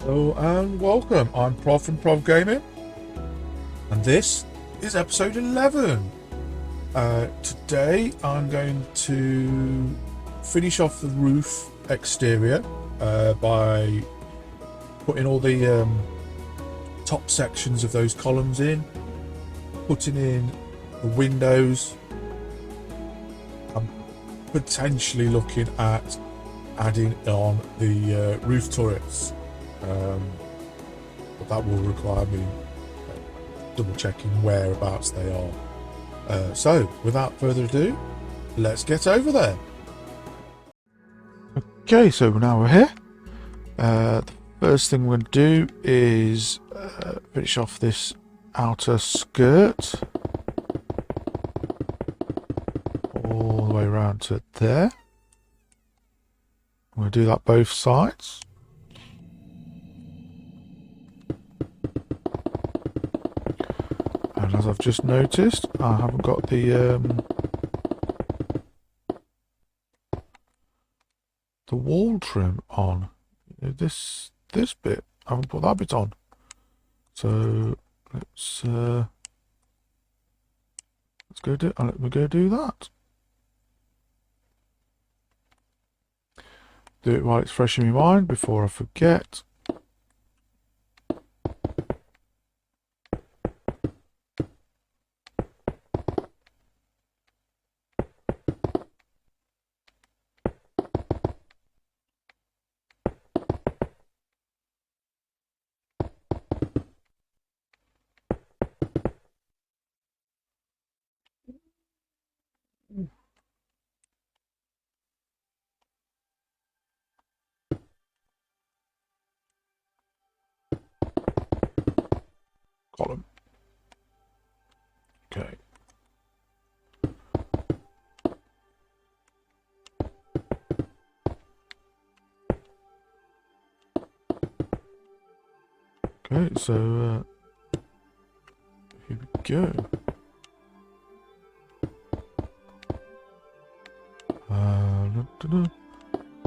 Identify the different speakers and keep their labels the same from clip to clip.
Speaker 1: Hello and welcome. I'm Prov from Prov Gaming, and this is episode 11. Today I'm going to finish off the roof exterior by putting all the top sections of those columns in, putting in the windows. I'm potentially looking at adding on the roof turrets. But that will require me double checking whereabouts they are. So without further ado, let's get over there. Okay, so now we're here. The first thing we're going to do is finish off this outer skirt all the way around to there. I'm going to do that both sides. And as I've just noticed, I haven't got the wall trim on. This bit, I haven't put that bit on. So let's go do. Let me go do that. Do it while it's fresh in my mind before I forget. Column. Okay. Okay, so here we go.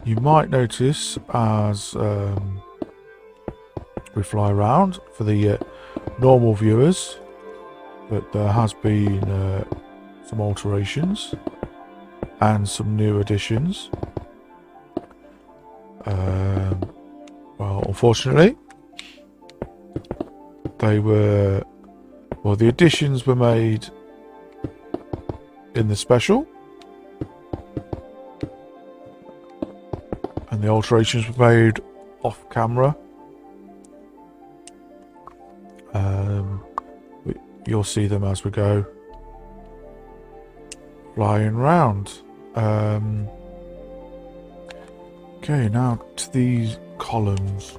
Speaker 1: You might notice as we fly around for the normal viewers that there has been some alterations and some new additions. Well, unfortunately, the additions were made in the special, and the alterations were made off camera. You'll see them as we go flying round. Okay, now to these columns.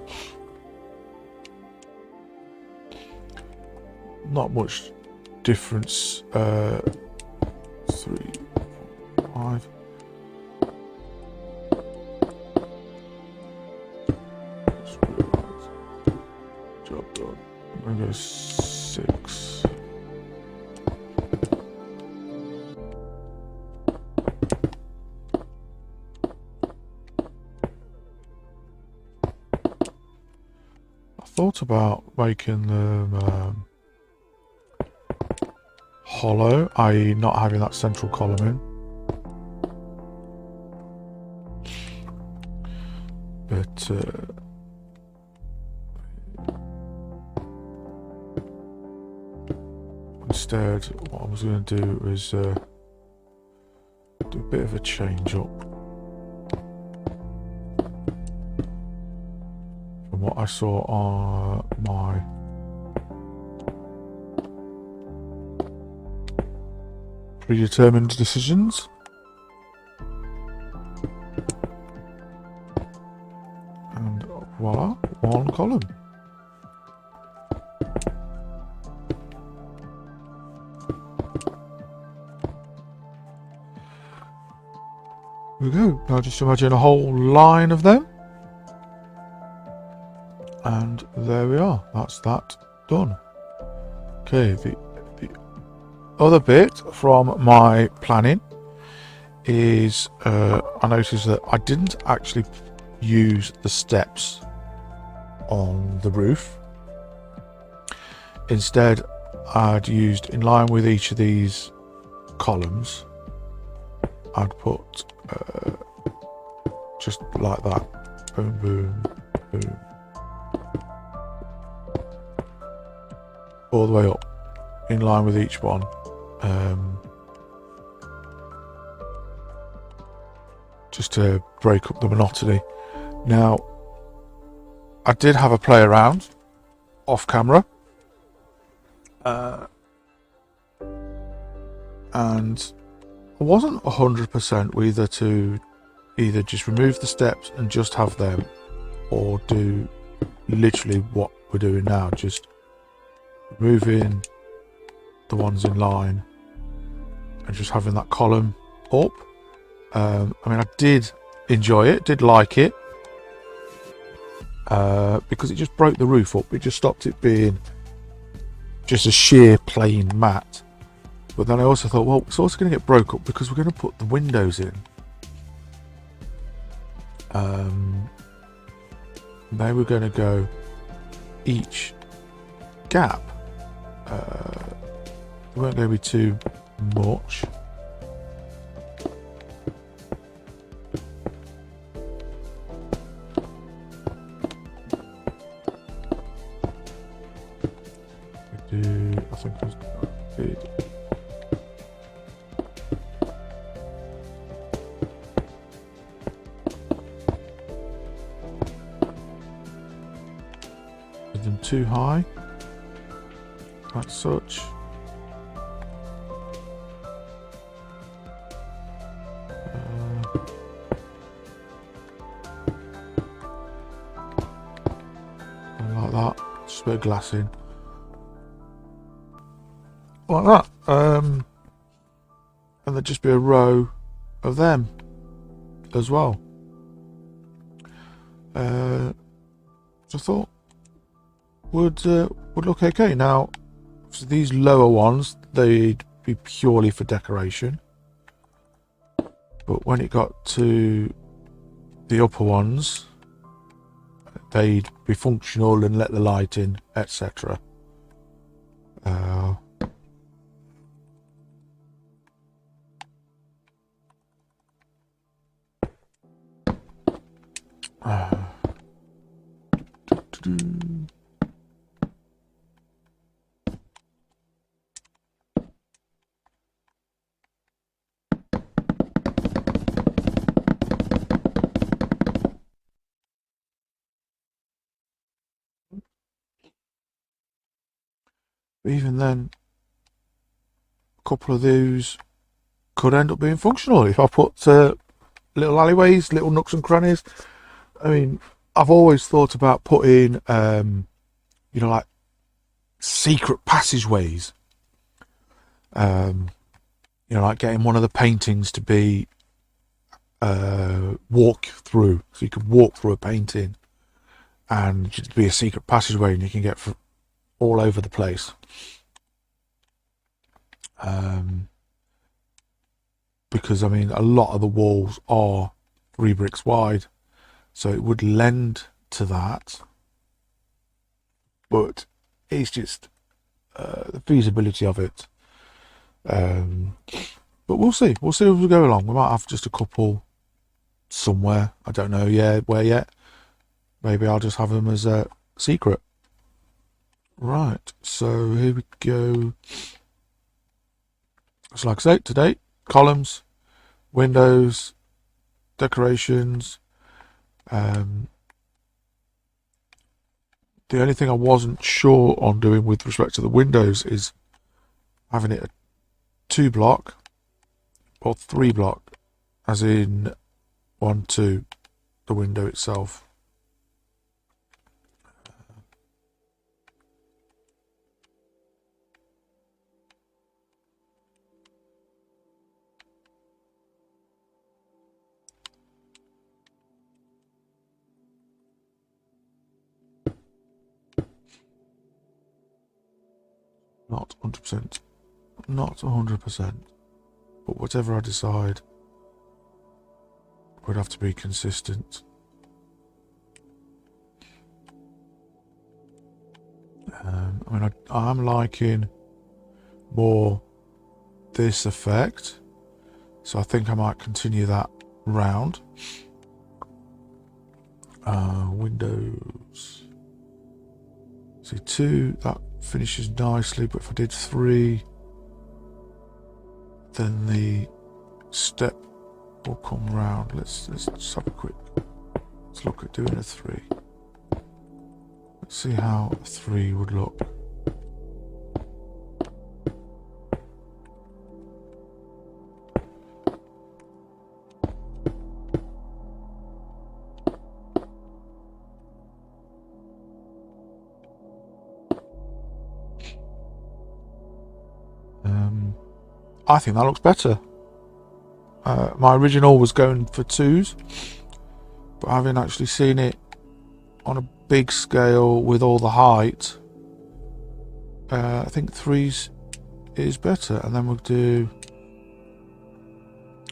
Speaker 1: Not much difference. 3, 4, 5. Job done. I'm gonna go 6. I thought about making them hollow, i.e. not having that central column in. But instead, what I was going to do is do a bit of a change up from what I saw on my predetermined decisions. And voila, one column. There we go. Now just imagine a whole line of them. And there we are. That's that done. Okay, the other bit from my planning is I noticed that I didn't actually use the steps on the roof. Instead, I'd used, in line with each of these columns, I'd put just like that, boom, boom, boom, all the way up, in line with each one. Just to break up the monotony. Now, I did have a play around off camera, and I wasn't 100% whether to either just remove the steps and just have them, or do literally what we're doing now, just removing the ones in line and just having that column up. I mean, I did enjoy it, did like it, because it just broke the roof up. It just stopped it being just a sheer plain mat. But then I also thought, well, it's also going to get broke up because we're going to put the windows in. They were going to go each gap. They weren't going to be too much. I think it was good. With them too high, like such. Like that, just a bit of glass in. Like that, and there'd just be a row of them as well. So I thought would look okay. Now, so these lower ones, they'd be purely for decoration, but when it got to the upper ones, they'd be functional and let the light in, etc. But even then, a couple of those could end up being functional if I put little alleyways, little nooks and crannies. I mean, I've always thought about putting, you know, like secret passageways. You know, like getting one of the paintings to be walk through, so you could walk through a painting, and just be a secret passageway, and you can get all over the place. Because I mean, a lot of the walls are 3 bricks wide, so it would lend to that. But it's just the feasibility of it. But we'll see. We'll see as we go along. We might have just a couple somewhere. I don't know where yet. Maybe I'll just have them as a secret. Right, so here we go. So like I say, today, columns, windows, decorations. The only thing I wasn't sure on doing with respect to the windows is having it a 2 block or 3 block, as in 1, 2, the window itself. Not 100%, not 100%, but whatever I decide would have to be consistent. I mean, I'm liking more this effect, so I think I might continue that round. Windows. See, 2, that finishes nicely, but if I did 3, then the step will come round. Let's just have a quick. Let's look at doing a 3. Let's see how a 3 would look. I think that looks better. My original was going for 2s, but having actually seen it on a big scale with all the height, I think 3s is better. And then we'll do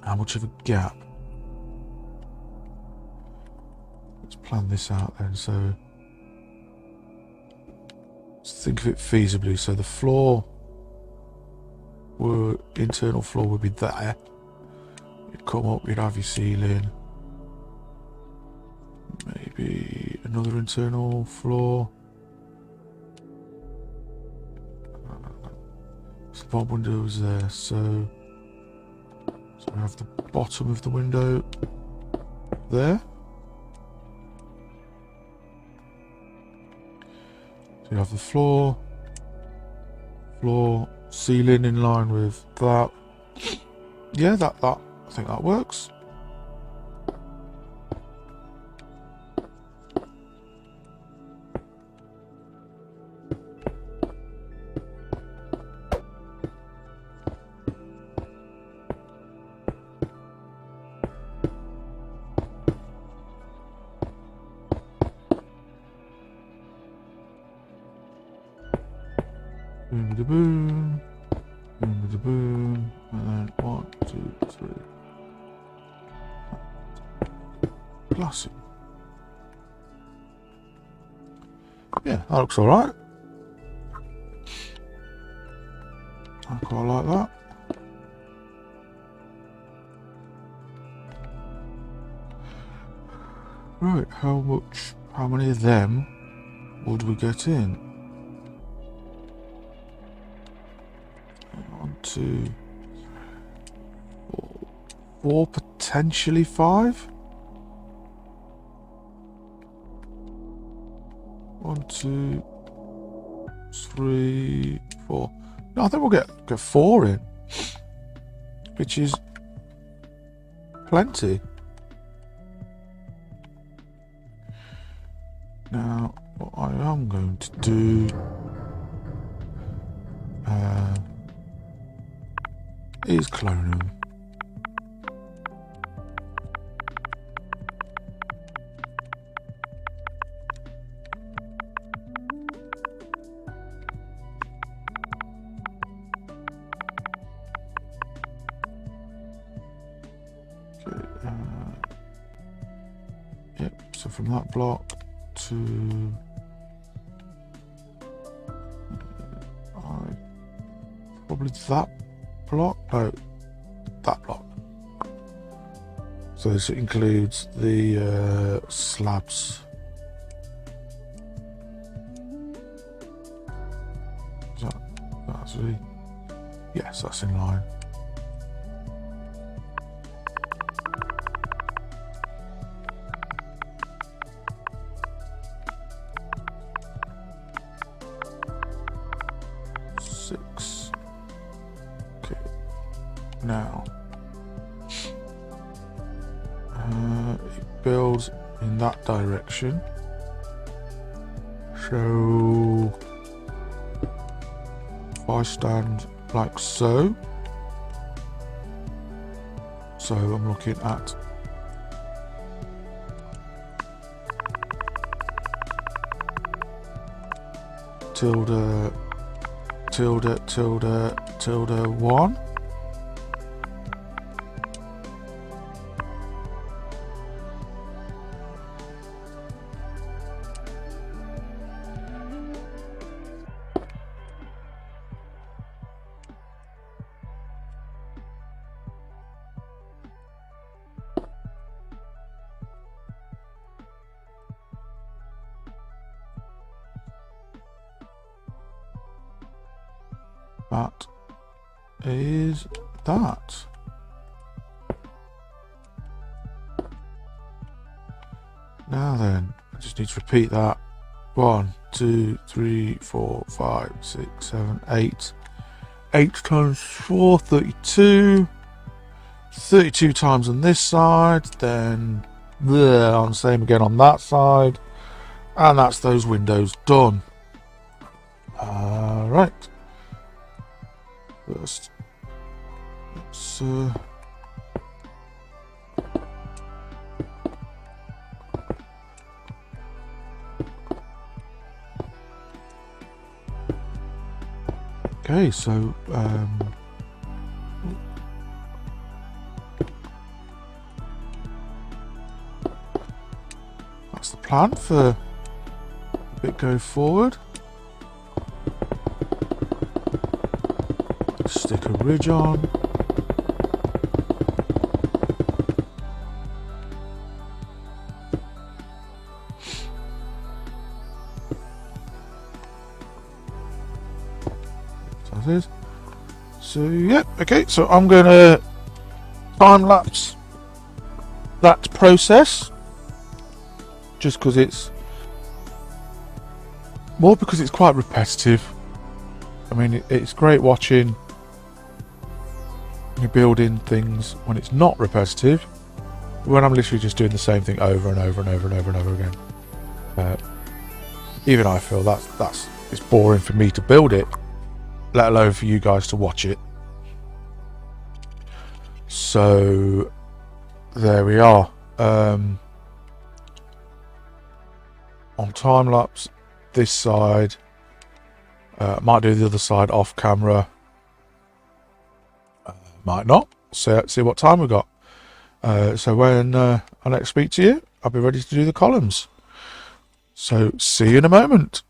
Speaker 1: how much of a gap. Let's plan this out then. So let's think of it feasibly. So the floor, internal floor would be there. You'd come up, you'd have your ceiling, maybe another internal floor. So the bottom window is there, so we have the bottom of the window there. So you have the floor, ceiling in line with that. Yeah, that I think that works. Boom, da boom, boom, da boom, and then 1, 2, 3. Glassy. Yeah, that looks alright. I quite like that. Right, how many of them would we get in? 1, 2, 4, potentially 5. 1, 2, 3, 4. No, I think we'll get 4 in, which is plenty. Now, what I am going to do is clone them. Yep, so from that block to probably that block. No, that block. So this includes the slabs. That's really, yes, that's in line. Now, it builds in that direction. So, if I stand like so, I'm looking at tilde, tilde, tilde, tilde 1. that is that. Now then, I just need to repeat that. 1, 2, 3, 4, 5, 6, 7, 8. 8 times 4, 32. 32 times on this side, then on the same again on that side, and that's those windows done. Right. First, let's okay, so that's the plan for a bit going forward. Stick a ridge on. So that is. So yeah, okay, so I'm gonna time lapse that process. Just because it's quite repetitive. I mean, it's great watching you building things when it's not repetitive. When I'm literally just doing the same thing over and over and over and over and over again, even I feel that's it's boring for me to build it, let alone for you guys to watch it. So there we are. On time lapse this side, might do the other side off camera, might not. See what time we've got. So when I next speak to you, I'll be ready to do the columns. So see you in a moment.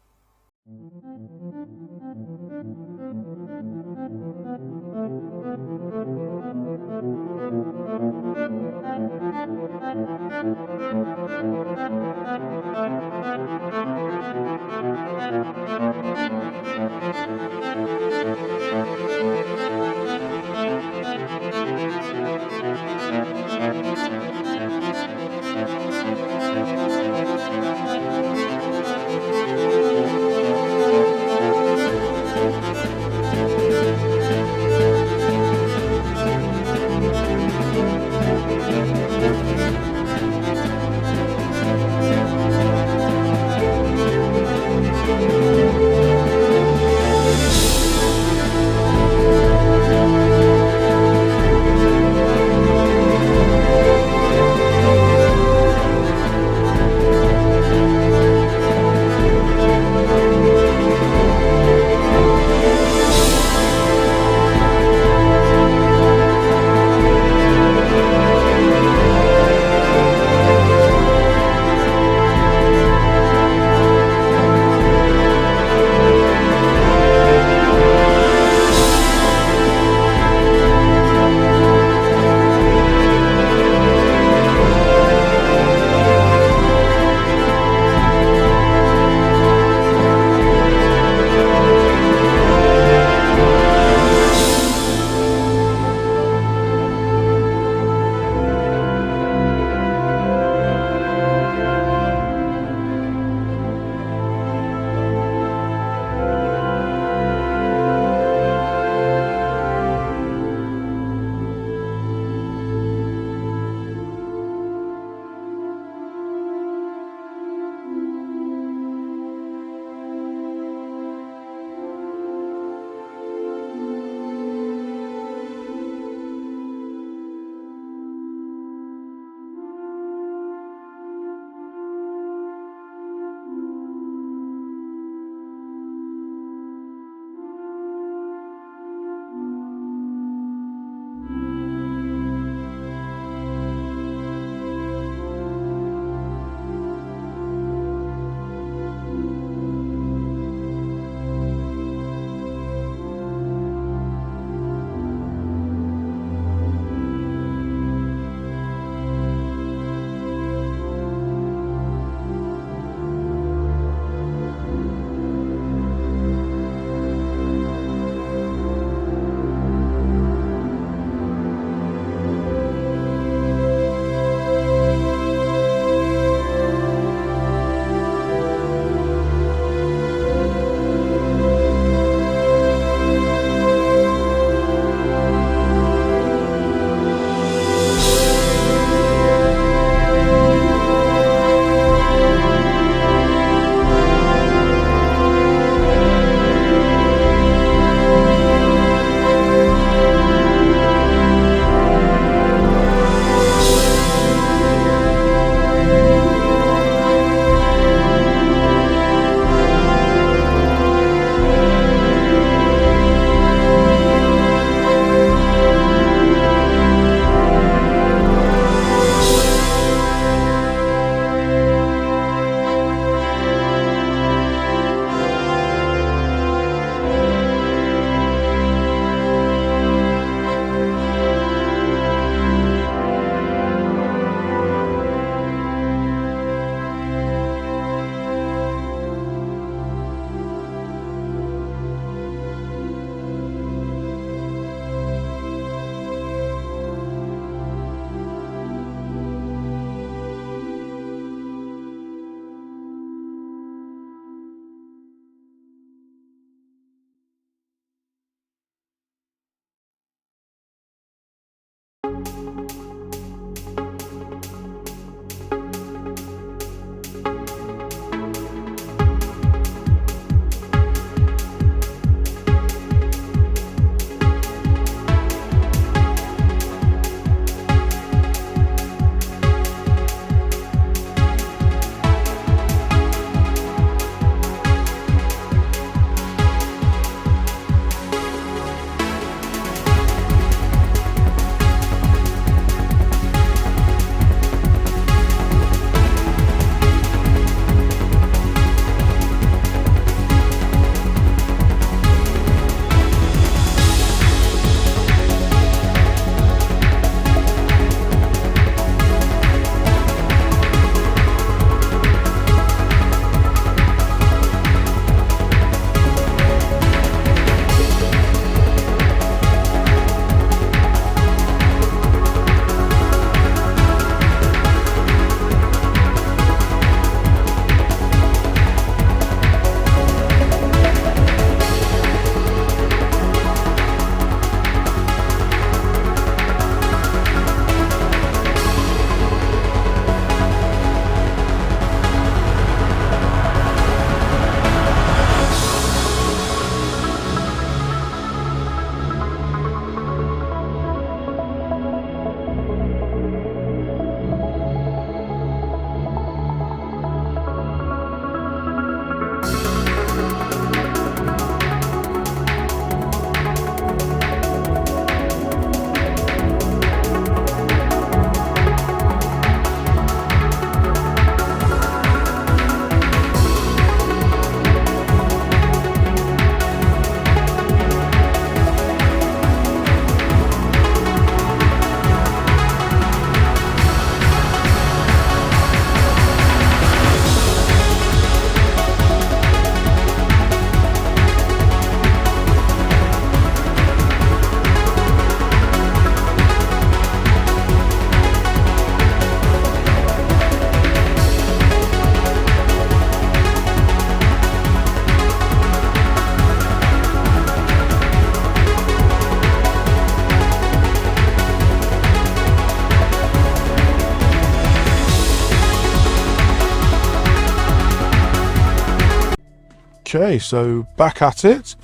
Speaker 1: Okay, so back at it,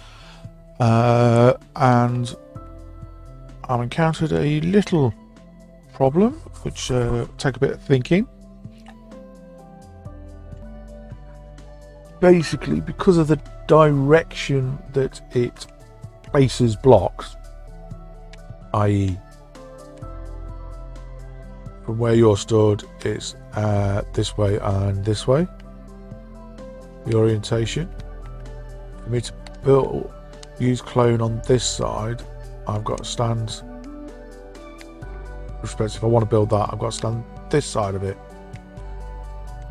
Speaker 1: and I've encountered a little problem, which take a bit of thinking. Basically, because of the direction that it places blocks, i.e. from where you're stood, it's this way and this way, the orientation. For me to use clone on this side, I've got to stand, if I want to build that, I've got to stand this side of it.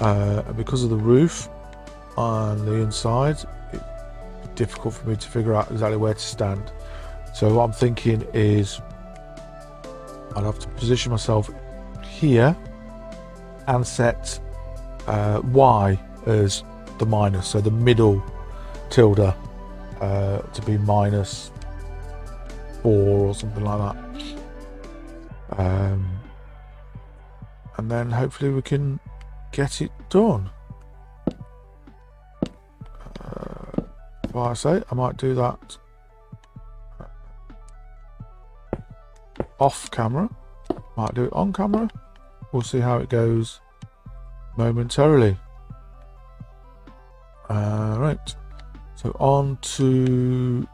Speaker 1: And because of the roof on the inside, it's difficult for me to figure out exactly where to stand. So what I'm thinking is I'd have to position myself here and set Y as the minus, so the middle tilde to be -4 or something like that, and then hopefully we can get it done. Like I say, I might do that off camera, might do it on camera. We'll see how it goes momentarily. Right, so on to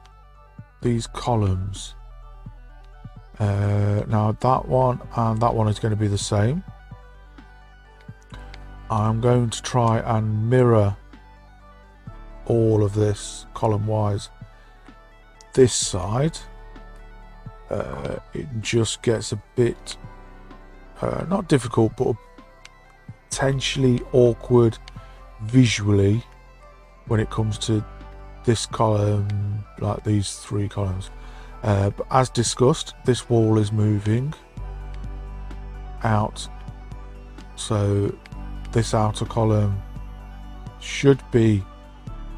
Speaker 1: these columns. Now that one and that one is going to be the same. I'm going to try and mirror all of this column wise this side. It just gets a bit not difficult, but potentially awkward visually when it comes to this column, like these 3 columns. But as discussed, this wall is moving out, so this outer column should be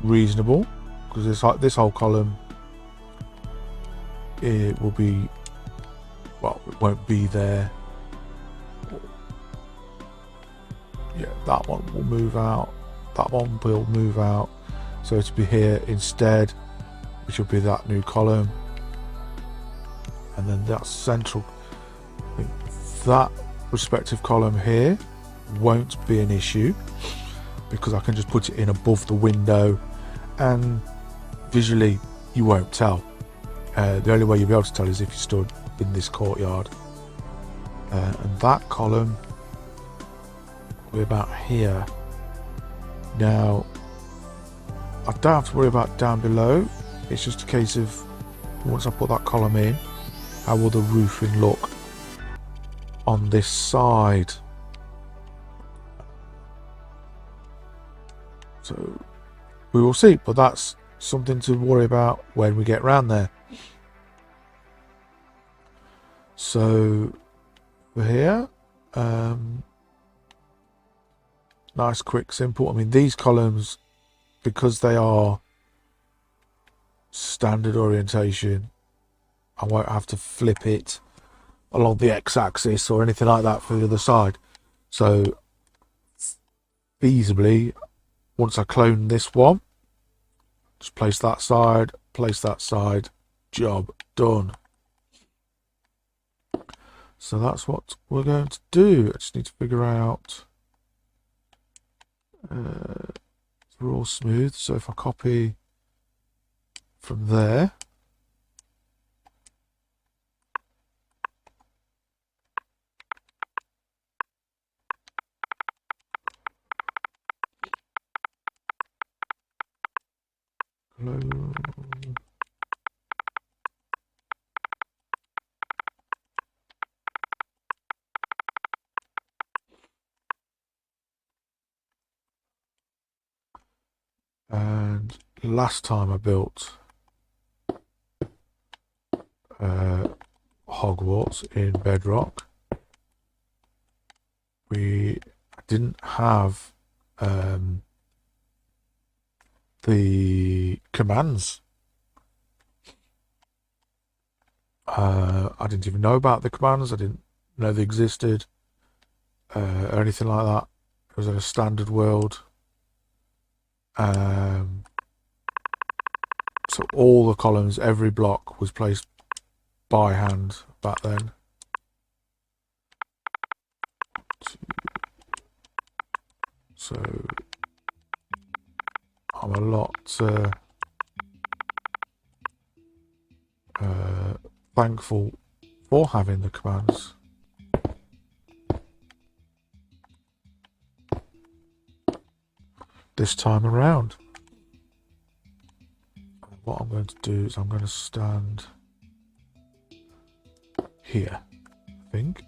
Speaker 1: reasonable, because this whole column, it will be, well, it won't be there. Yeah, that one will move out, that one will move out, so to be here instead, which will be that new column, and then that central, that respective column here won't be an issue, because I can just put it in above the window and visually you won't tell. The only way you'll be able to tell is if you stood in this courtyard, and that column will be about here. Now I don't have to worry about down below, it's just a case of once I put that column in, how will the roofing look on this side. So we will see, but that's something to worry about when we get round there. So for here, nice, quick, simple. I mean, these columns, because they are standard orientation, I won't have to flip it along the x-axis or anything like that for the other side. So feasibly, once I clone this one, just place that side, job done. So that's what we're going to do. I just need to figure out, we're all smooth, so if I copy from there, and last time I built Hogwarts in Bedrock, we didn't have the commands. I didn't even know about the commands. I didn't know they existed or anything like that. It was in a standard world. So all the columns, every block was placed by hand back then. So I'm a lot thankful for having the commands. This time around. What I'm going to do is I'm going to stand here, I think.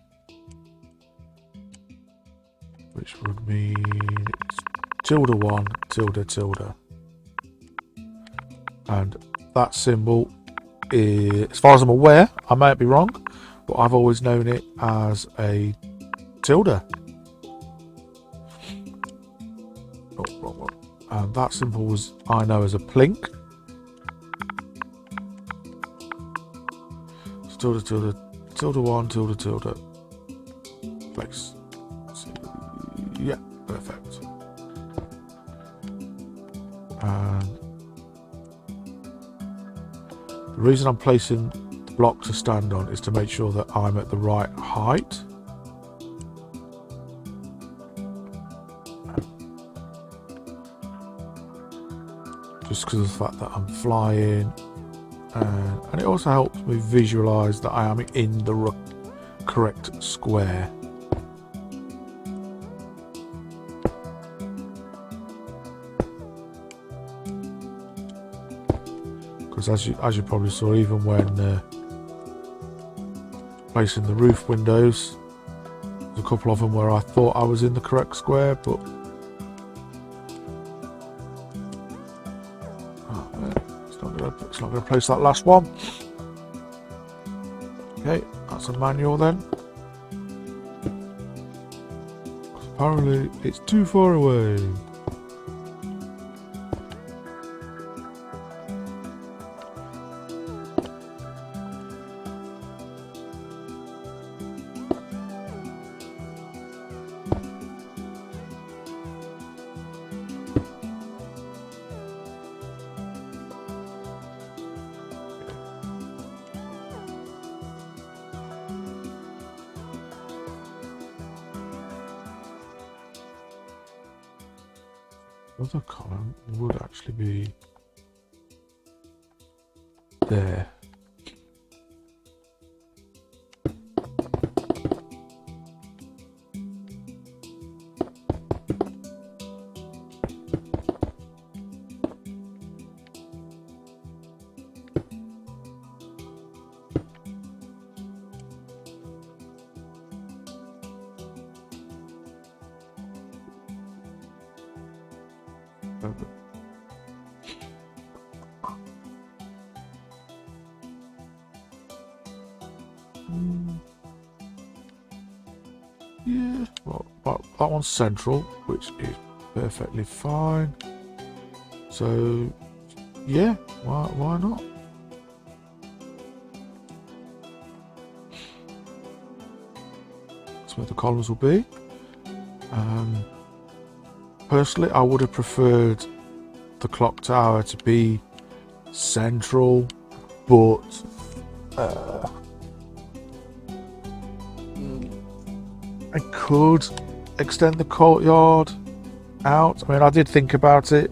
Speaker 1: Which would mean it's tilde 1, tilde, tilde. And that symbol is, as far as I'm aware, I might be wrong, but I've always known it as a tilde. Oh, wrong one. And that symbol was, I know, as a plink. So tilde, tilde, tilde 1, tilde, tilde. Place. Yeah, perfect. And the reason I'm placing the block to stand on is to make sure that I'm at the right height. Just because of the fact that I'm flying. And it also helps me visualise that I am in the correct square. Because as you probably saw, even when placing the roof windows, there's a couple of them where I thought I was in the correct square, but it's not going to place that last one. Okay, that's a manual then. Apparently, it's too far away. Other column would actually be there. Yeah, well, that one's central, which is perfectly fine. So, yeah, why not? That's where the columns will be. Personally, I would have preferred the clock tower to be central, but I could extend the courtyard out. I mean, I did think about it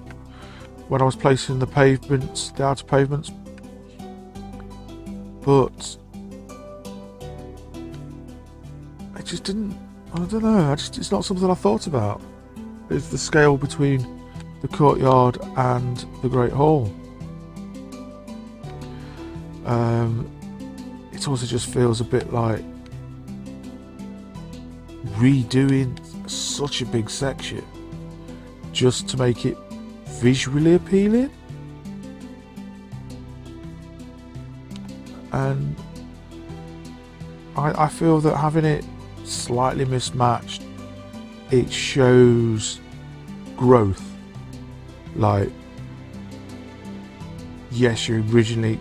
Speaker 1: when I was placing the pavements, the outer pavements, but I just didn't. I don't know. It's not something I thought about. It's the scale between the courtyard and the Great Hall. It also just feels a bit like redoing such a big section just to make it visually appealing. And I feel that having it slightly mismatched, it shows growth. Like, yes, you originally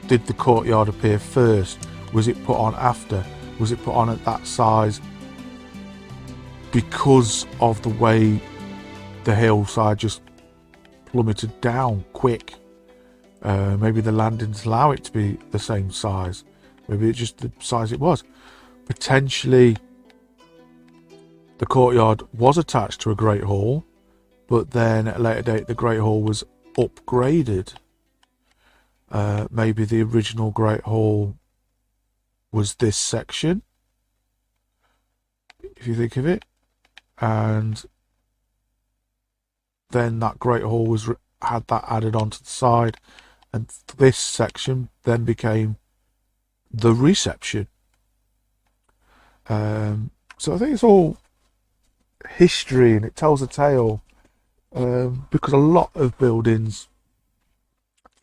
Speaker 1: did the courtyard appear first? Was it put on after? Was it put on at that size because of the way the hillside just plummeted down quick? Maybe the land didn't allow it to be the same size. Maybe it's just the size it was. Potentially, the courtyard was attached to a Great Hall, but then at a later date, the Great Hall was upgraded. Maybe the original Great Hall was this section, if you think of it, and then that Great Hall had that added onto the side, and this section then became the reception. So I think it's all history, and it tells a tale, because a lot of buildings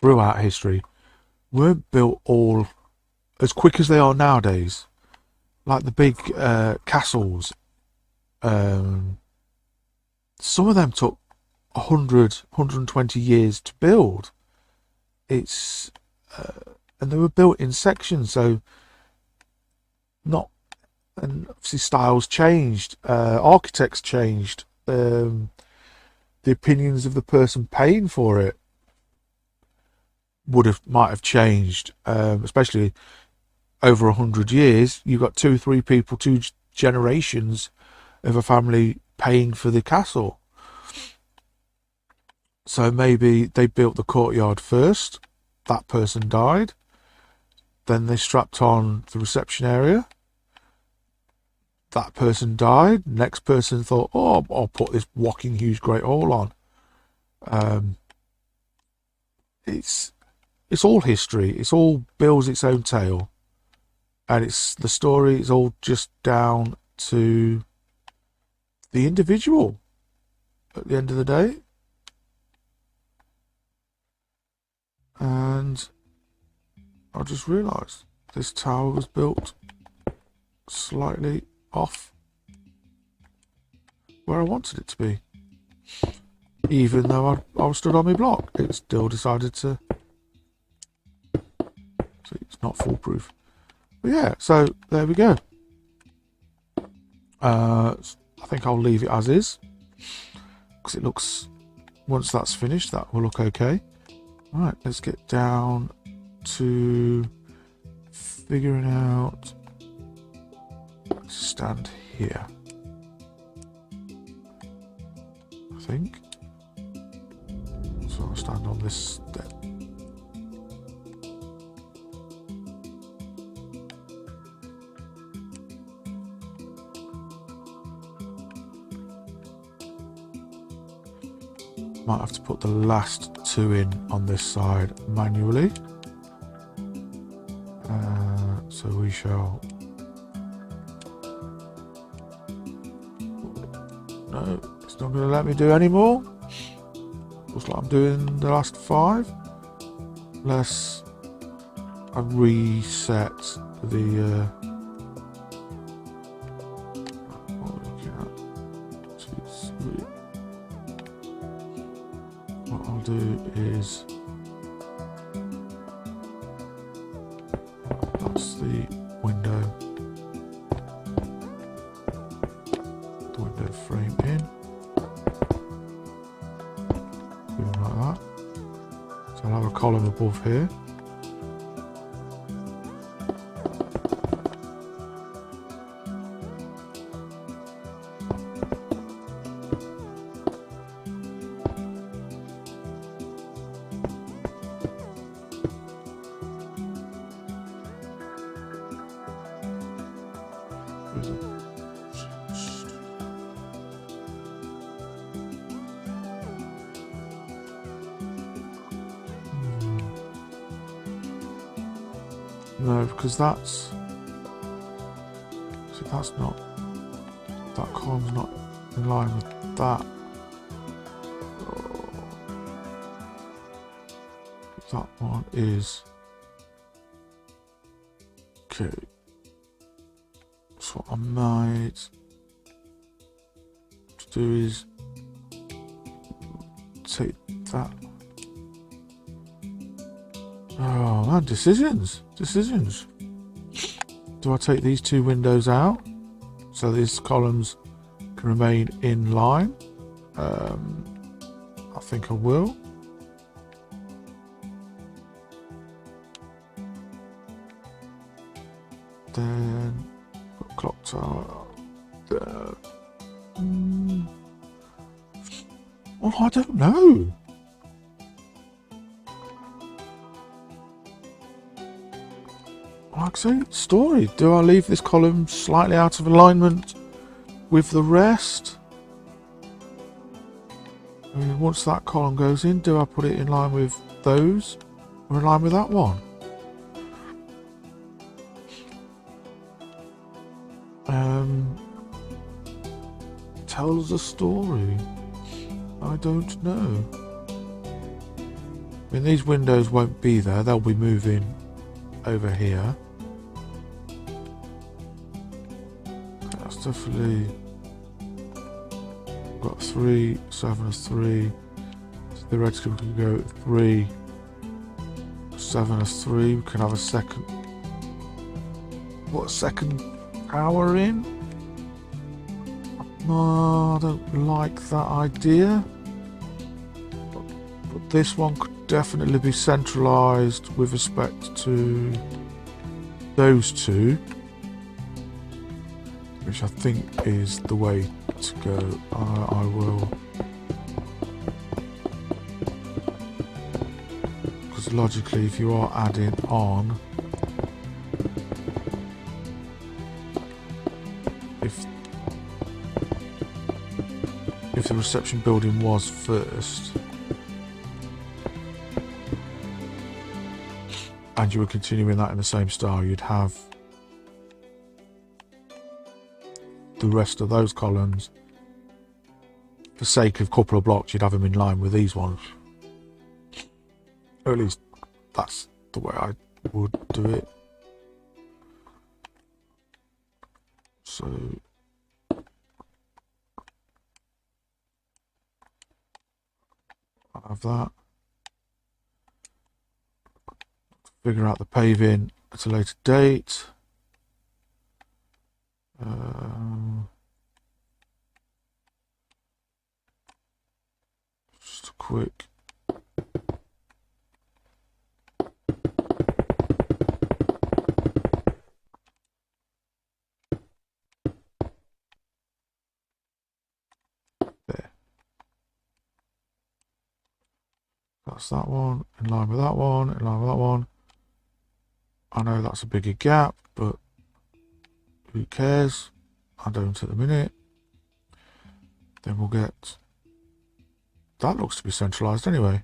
Speaker 1: throughout history weren't built all as quick as they are nowadays. Like the big castles, some of them took 120 years to build. And they were built in sections, so and obviously styles changed, architects changed, the opinions of the person paying for it might have changed, especially over 100 years. You've got 2-3 people, 2 generations of a family paying for the castle. So maybe they built the courtyard first, that person died, then they strapped on the reception area, that person died, next person thought, oh, I'll put this whacking huge Great Hall on. It's all history, it's all builds its own tale, and the story is all just down to the individual at the end of the day. And I just realised this tower was built slightly off where I wanted it to be. Even though I was stood on my block, it still decided to. See, it's not foolproof. But yeah, so there we go. I think I'll leave it as is, because it looks, once that's finished, that will look okay. Alright, let's get down to figuring out, stand here, I think. So I'll stand on this step. Might have to put the last 2 in on this side manually. So we shall. No, it's not going to let me do any more. Looks like I'm doing the last 5. Unless I reset the. What are we looking at? 2, 3. What I'll do is, that's the window frame in, doing like that. So I'll have a column above here. No, because that's not, that column's not in line with that. That one is okay. So what I might do is take that. Oh man, decisions. Do I take these 2 windows out so these columns can remain in line? I think I will. then got clock tower there. Well, I don't know. Like I say, story. Do I leave this column slightly out of alignment with the rest? I mean, once that column goes in, do I put it in line with those? Or in line with that one? Tells a story. I don't know. I mean, these windows won't be there. They'll be moving over here. That's definitely got 3, 7 is 3. Theoretically, we can go 3, 7 is 3. We can have a second. What, second power in? No, I don't like that idea. But this one could definitely be centralised with respect to those two, which I think is the way to go. I will, because logically, if you are adding on, if the reception building was first and you were continuing that in the same style, you'd have the rest of those columns, for sake of a couple of blocks, you'd have them in line with these ones. Or at least that's the way I would do it. So I'll have that. Figure out the paving at a later date. Just a quick. There. That's that one, in line with that one, in line with that one. I know that's a bigger gap, but who cares? I don't at the minute. Then we'll get... That looks to be centralised anyway.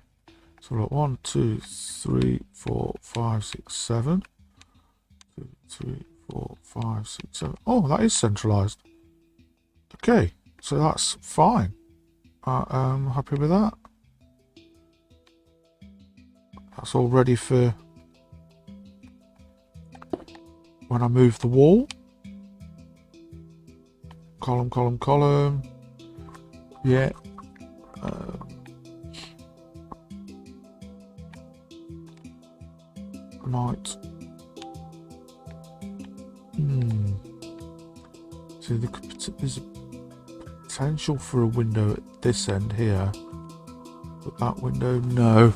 Speaker 1: So we've got 1, 2, 3, 4, 5, 6, 7. 2, 3, 4, 5, 6, 7. Oh, that is centralised. Okay, so that's fine. I'm happy with that. That's all ready for when I move the wall. Column, column, column. Yeah. Might. See, there's a potential for a window at this end here, but that window, no.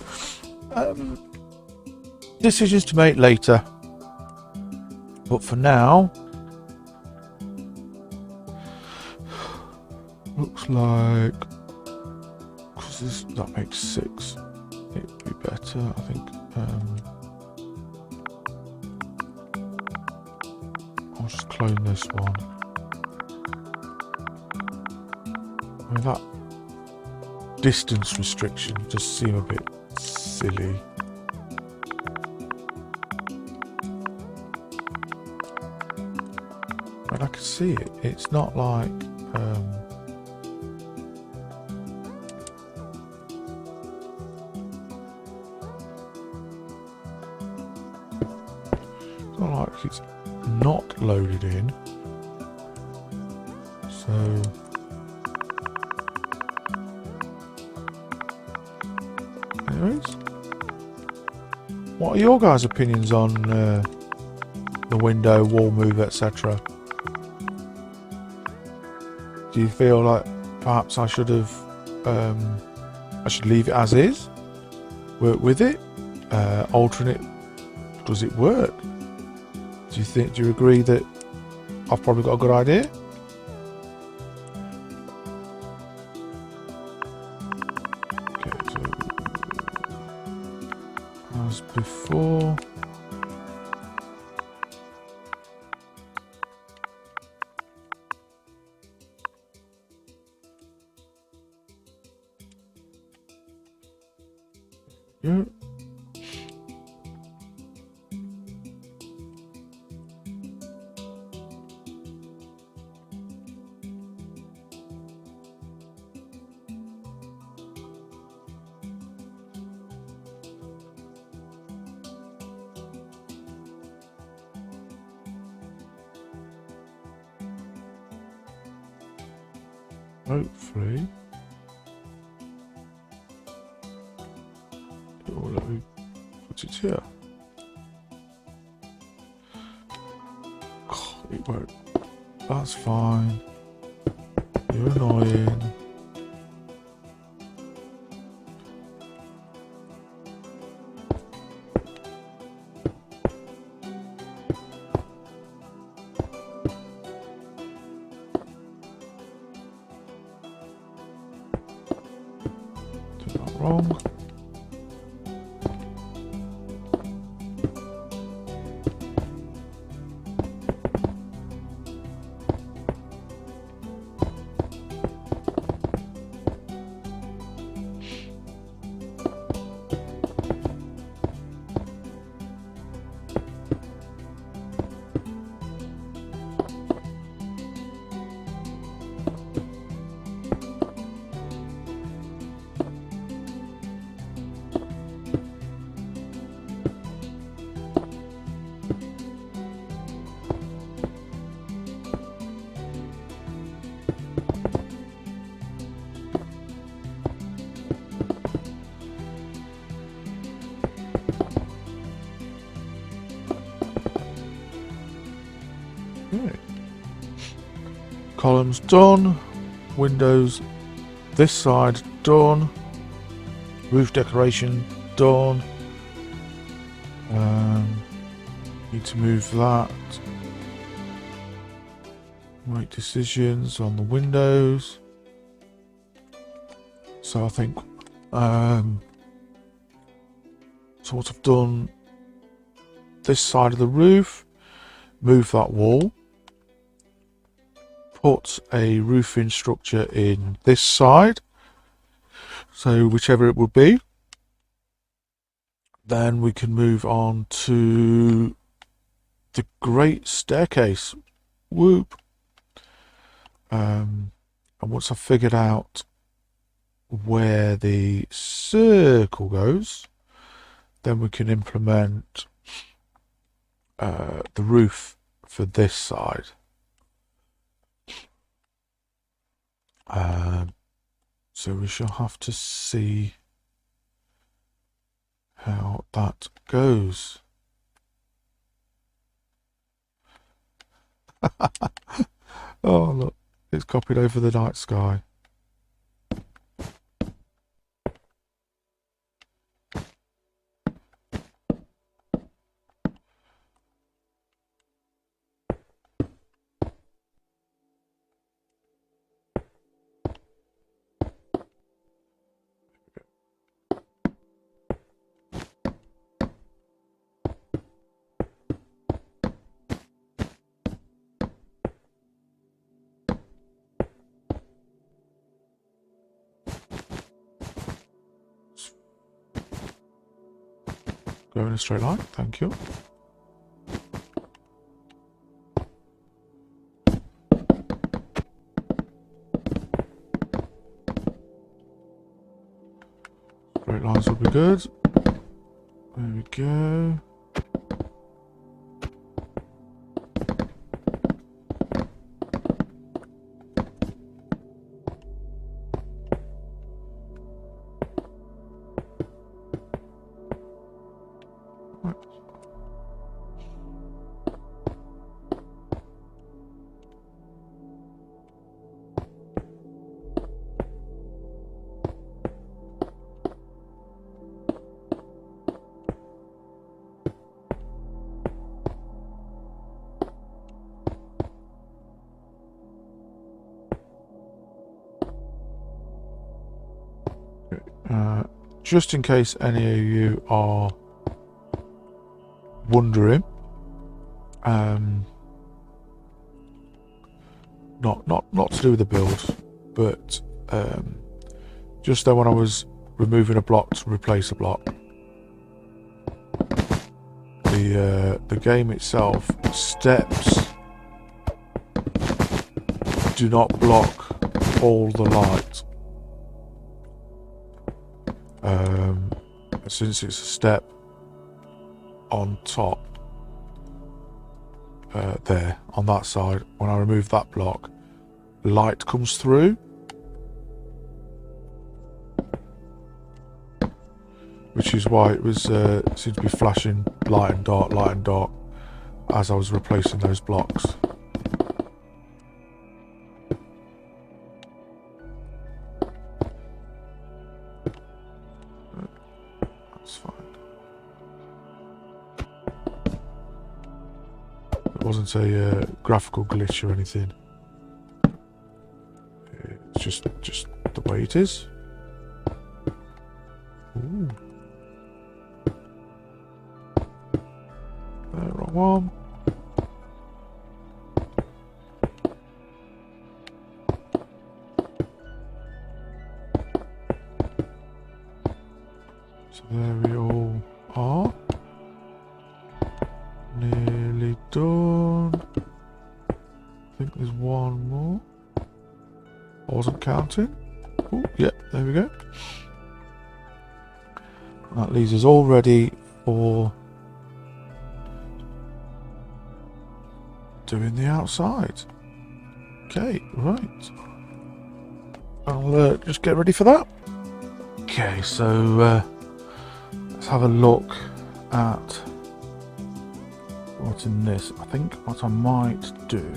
Speaker 1: Decisions to make later. But for now, looks like, because that makes 6. It'd be better, I think. I'll just clone this one. I mean, that distance restriction does seem a bit silly. I can see it. It's not like it's not like it's not loaded in. So anyways, what are your guys' opinions on the window, wall move, etc.? Do you feel like perhaps I should have, I should leave it as is, work with it, altering it? Does it work? Do you agree that I've probably got a good idea? Okay, so as before. Yeah. Hopefully. It will let me put it here. Oh, it won't. That's fine. You're annoying. Did that wrong. Right. Columns done. Windows this side done. Roof decoration done. Need to move that. Make decisions on the windows. So I think sort of done this side of the roof. Move that wall. Put a roofing structure in this side. So whichever it would be. Then we can move on to the Great Staircase. Whoop. And once I've figured out where the circle goes, then we can implement the roof for this side. So we shall have to see how that goes. Oh, look, it's copied over the night sky. Go in a straight line, thank you. Straight lines will be good. There we go. just in case any of you are wondering, not to do with the build, but just there when I was removing a block to replace a block, the game itself, steps do not block all the light. Since it's a step on top, there on that side, when I remove that block, light comes through, which is why it was seemed to be flashing light and dark as I was replacing those blocks. That's fine. It wasn't a graphical glitch or anything. It's just the way it is. Ooh. Wrong one. So there we all are. Nearly done. I think there's one more. I wasn't counting. Oh, yeah, there we go. That leaves us all ready for doing the outside. Okay, right. I'll just get ready for that. Okay, so let's have a look at what's in this. I think what I might do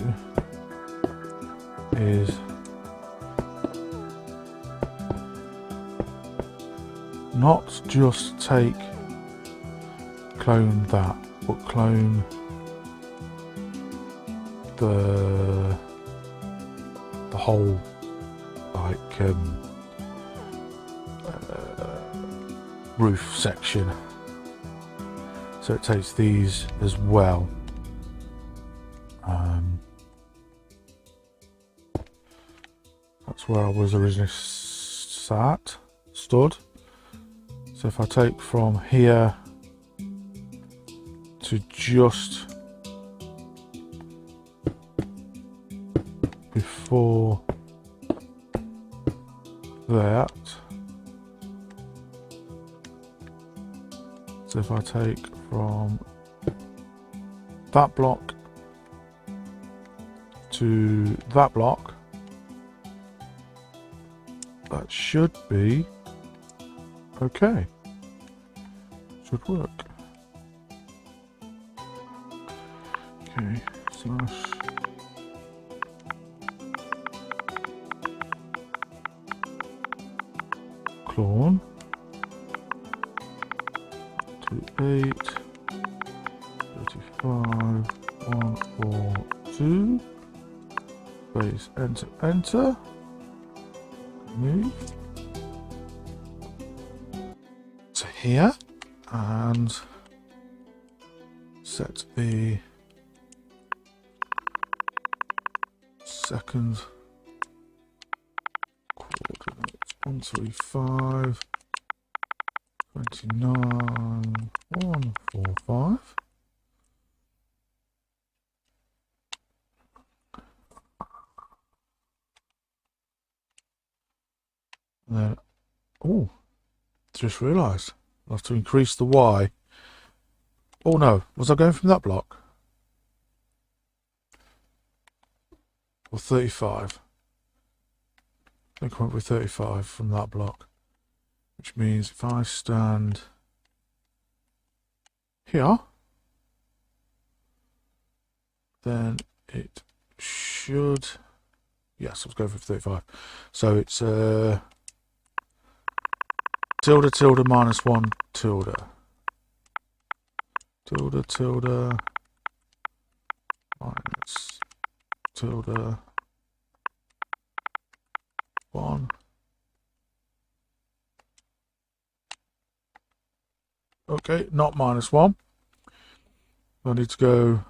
Speaker 1: is not just clone that, but clone the whole, like, roof section. So it takes these as well. That's where I was originally stood. So if I take from here to just before that, so if I take from that block to that block, that should be okay. Should work. Okay, slash clone 28 35 142 space enter move to here and set the second coordinates 135 29 145. And then, oh, just realised I'll have to increase the Y. Oh no, was I going from that block? Or 35? I think I went with 35 from that block. Which means if I stand here, then it should, yes, I was going for 35. So it's tilde tilde minus 1 tilde. Tilde tilde minus tilde 1. Okay, not -1. I need to go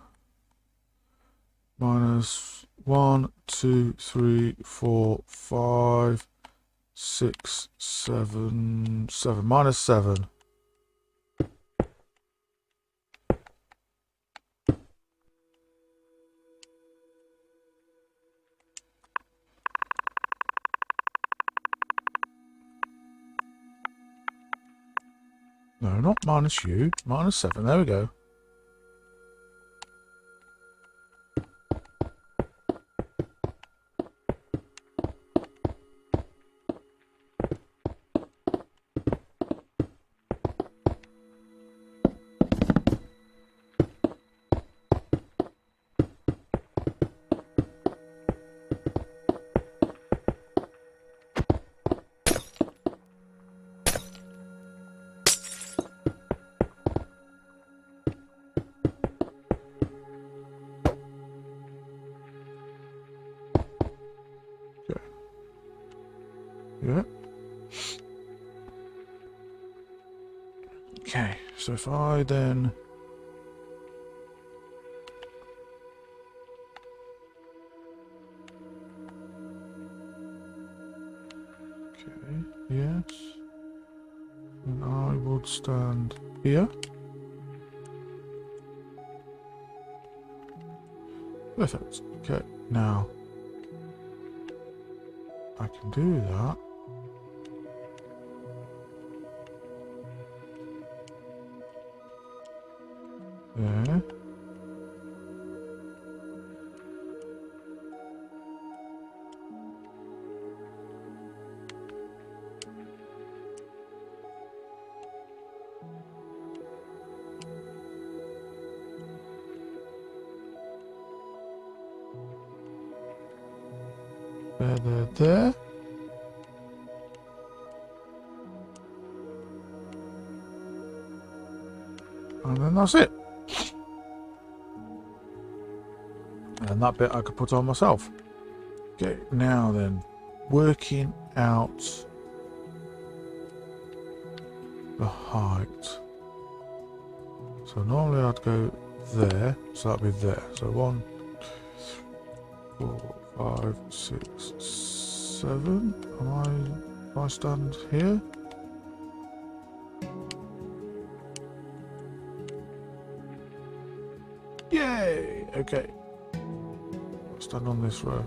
Speaker 1: -1, 2, 3, 4, 5, 6, 7, 7. -7. No, not -u. -7. There we go. Yeah. Okay, so if I then... Okay, yes. And I would stand here. Perfect. Okay, now I can do that. There. There. And then that's it. And that bit I could put on myself. Okay, now then, working out the height. So normally I'd go there, so that'd be there. So 1, 4, 5, 6, 7. If I stand here? Yay! Okay. I'll stand on this row.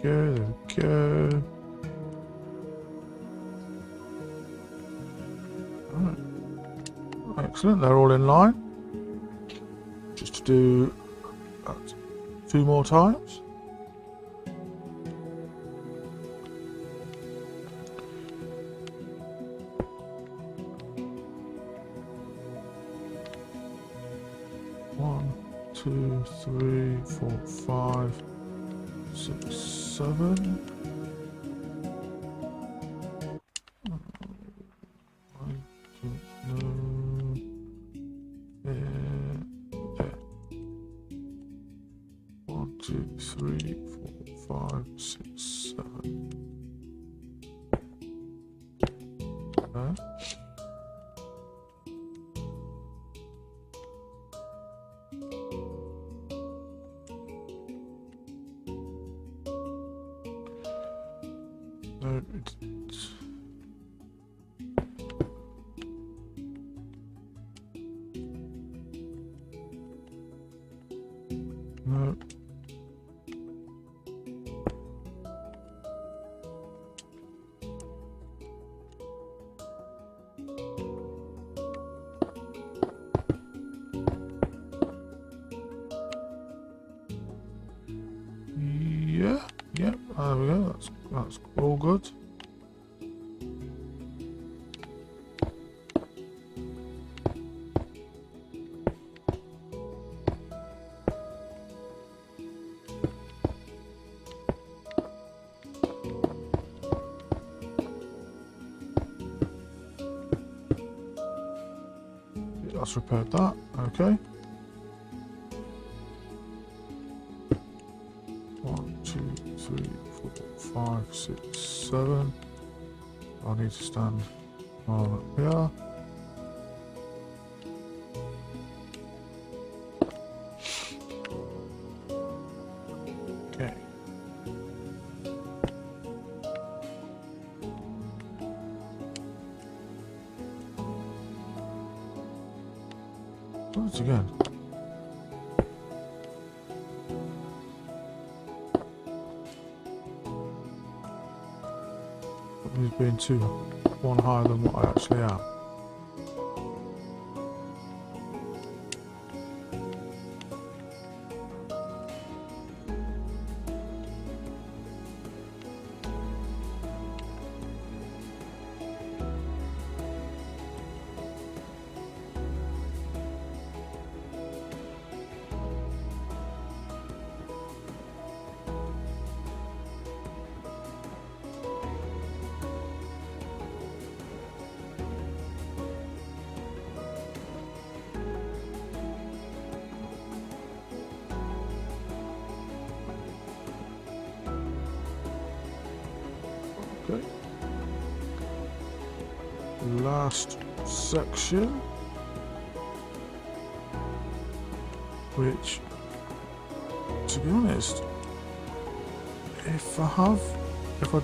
Speaker 1: There we go. Right. Excellent, they're all in line. Just to do that 2 more times. One, 2, 3, 4, 5, 6, 7. I don't know. There. 1, 2, 3, 4, 5, 6, 7. There. No, no. Yeah, there we go. That's all good. that's repaired that. Okay. 1, 2, 3, 4, 5, 6, 7. I need to stand on here. Okay. Once again. He's being one higher than what I actually am. Okay. Last section, which, to be honest, if I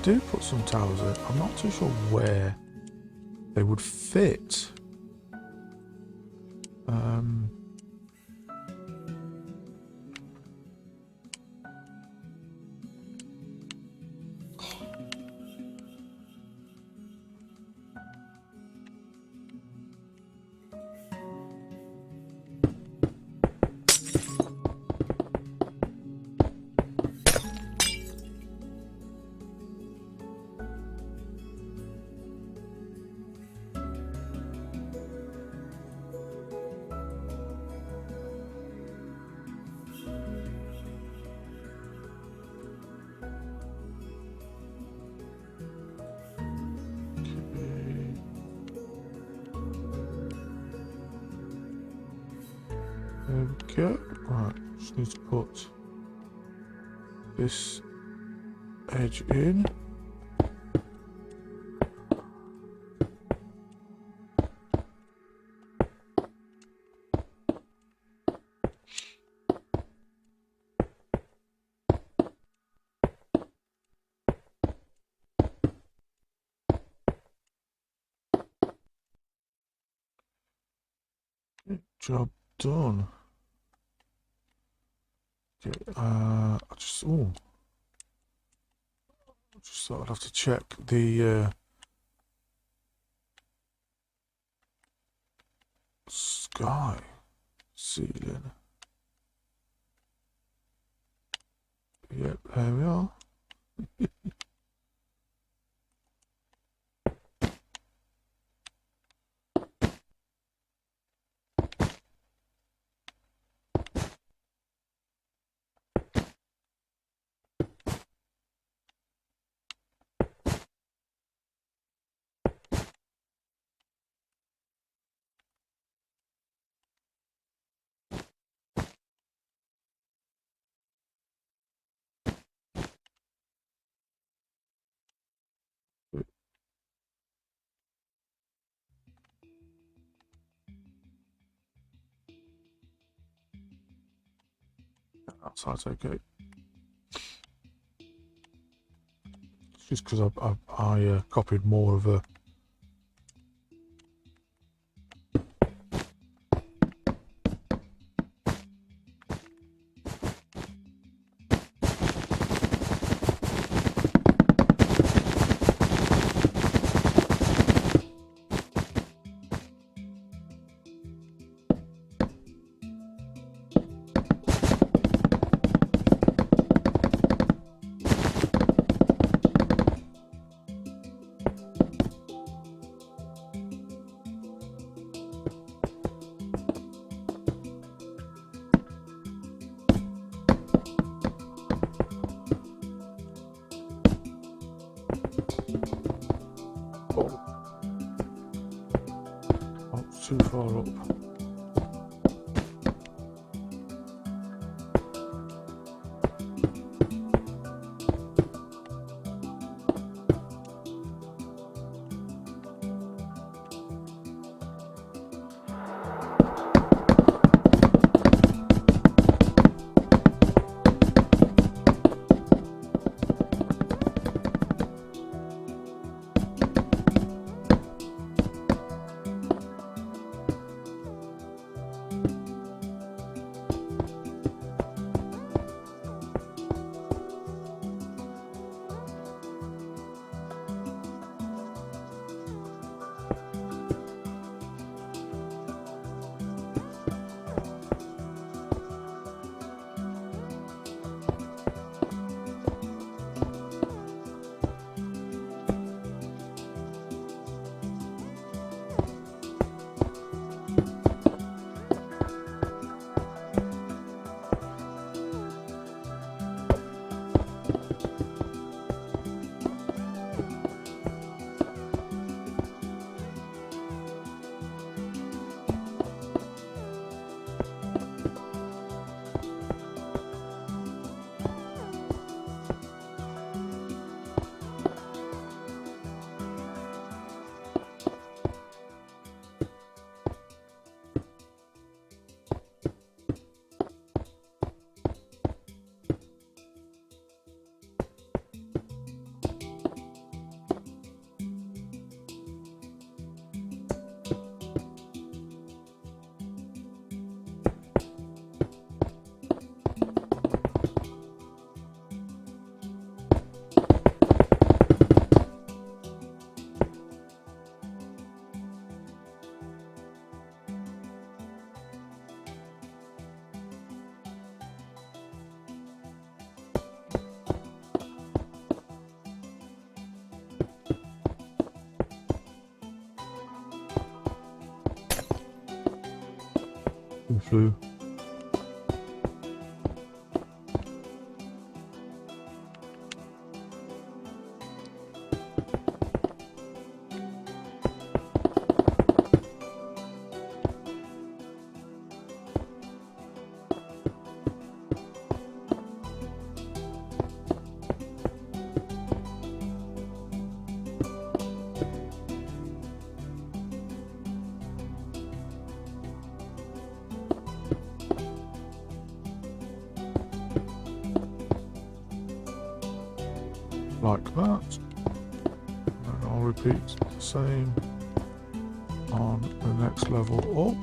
Speaker 1: do put some towers in, I'm not too sure where they would fit. There we go. Right, just need to put this edge in. Job done. Okay, I just thought I'd have to check the sky ceiling. Yep, there we are. Outside's okay. It's just because I copied more of a too far up. blue. Like that, and I'll repeat the same on the next level up.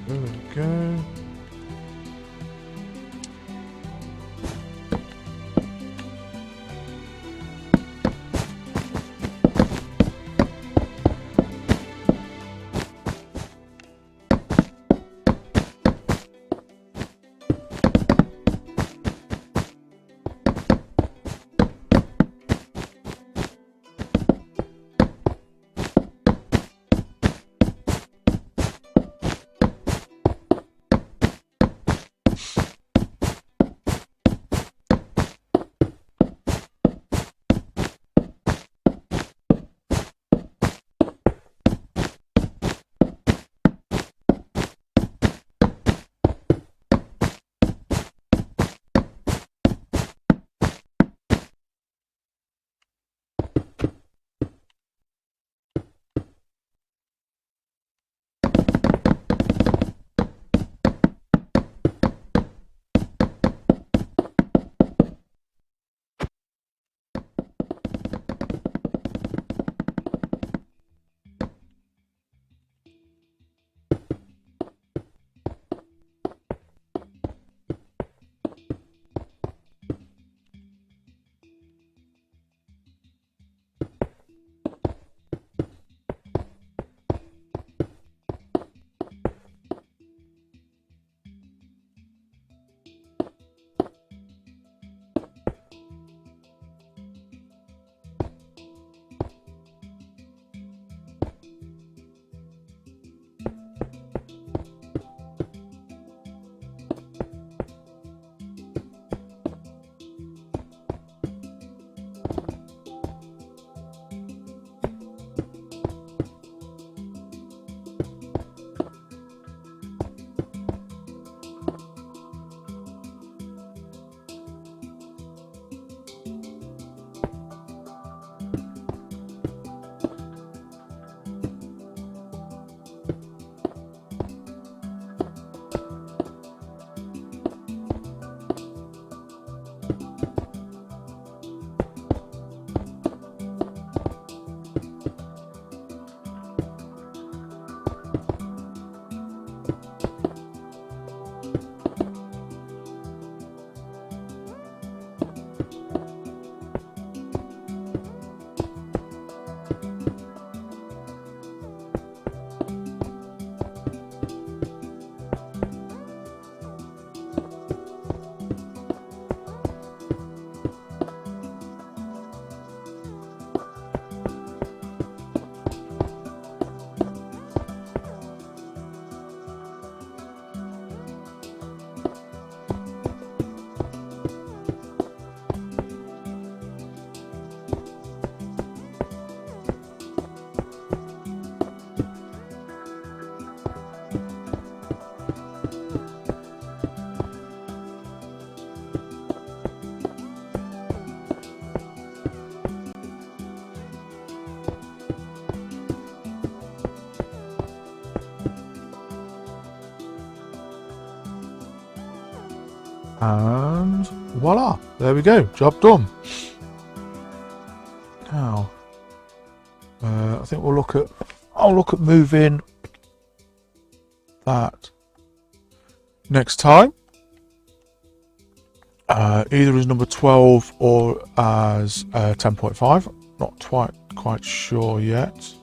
Speaker 1: There we go. And voila, there we go, job done. Now, I think I'll look at moving that next time, either as number 12 or as 10.5. Not quite sure yet.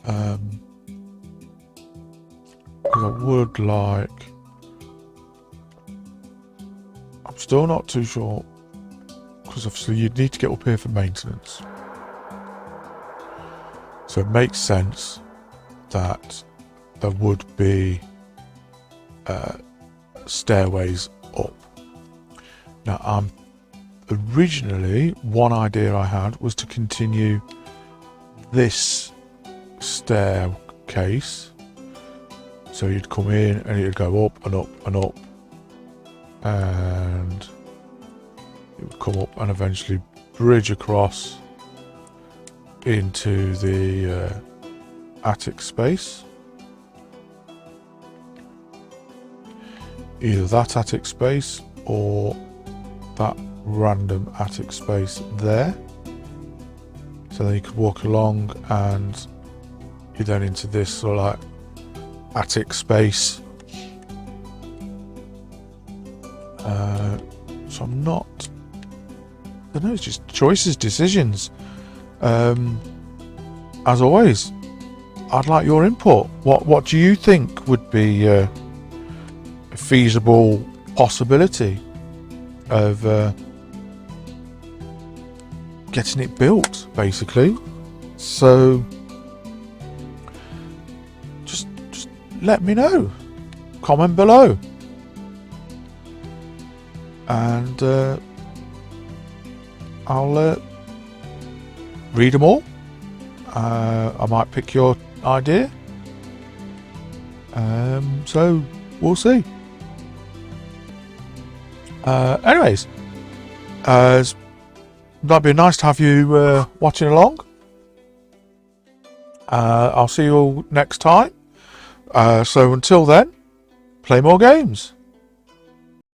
Speaker 1: Because I would like... I'm still not too sure, because obviously you'd need to get up here for maintenance. So it makes sense that there would be stairways up. Now, originally, one idea I had was to continue this staircase. So you'd come in and it'd go up and up and up, and it would come up and eventually bridge across into the attic space. Either that attic space or that random attic space there. So then you could walk along and you're then into this sort of like attic space. So I'm not... I don't know, it's just choices, decisions. As always, I'd like your input. What do you think would be a feasible possibility of getting it built, basically? So just let me know. Comment below. And I'll read them all. I might pick your idea. So we'll see. Anyways, that'd be nice to have you watching along. I'll see you all next time. So until then, play more games.